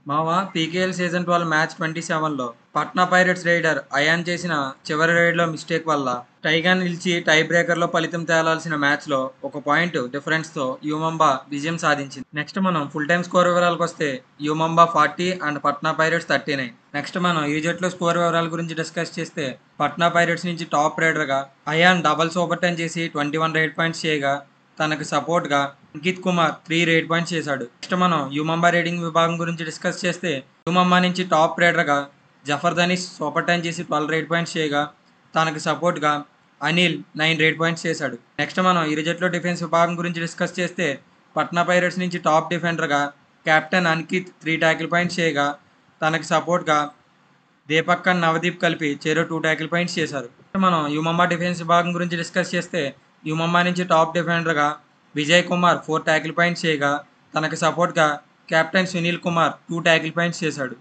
మావా PKL season 12 match 27లో Patna Pirates raider Ayan చేసిన చివరి రైడ్లో మిస్టేక్ వల్ల టైగా నిలిచి టై బ్రేకర్లో ఫలితం తేలాల్సిన మ్యాచ్లో ఒక పాయింట్ డిఫరెన్స్తో యూమంబా విజయం సాధించింది. నెక్స్ట్ మనం ఫుల్ టైం స్కోర్ వివరాలకు వస్తే యూమంబా 40 అండ్ పట్నా పైరేట్స్ 39. నెక్స్ట్ మనం ఈ జట్లో స్కోర్ వివరాల గురించి డిస్కస్ చేస్తే పట్నా పైరేట్స్ నుంచి టాప్ రైడర్గా అయాన్ డబల్ సూపర్ 10 చేసి 21 రైడ్ పాయింట్స్ చేయగా తనకు సపోర్ట్గా అంకిత్ కుమార్ 3 రేట్ పాయింట్స్ చేశాడు. నెక్స్ట్ మనం యూమంబా రేటింగ్ విభాగం గురించి డిస్కస్ చేస్తే యూమంబా నుంచి టాప్ రైడర్గా జఫర్ దనీష్ సూపర్ 10 చేసి 12 రేట్ పాయింట్స్ చేయగా తనకు సపోర్ట్గా అనిల్ 9 రేట్ పాయింట్స్ చేశాడు. నెక్స్ట్ మనం ఇరు జట్లో డిఫెన్స్ విభాగం గురించి డిస్కస్ చేస్తే పట్నా పైరేట్స్ నుంచి టాప్ డిఫెండర్గా కెప్టెన్ అంకిత్ 3 ట్యాకిల్ పాయింట్స్ చేయగా తనకు సపోర్ట్గా దీపక్ అండ్ నవదీప్ కలిపి చెరో 2 ట్యాకిల్ పాయింట్స్ చేశారు. మనం యూమంబా డిఫెన్స్ విభాగం గురించి డిస్కస్ చేస్తే యూమంబా నుంచి top డిఫెండర్గా Vijay Kumar 4 tackle points చేయగా తనకు సపోర్ట్గా captain Sunil Kumar 2 tackle points చేశాడు.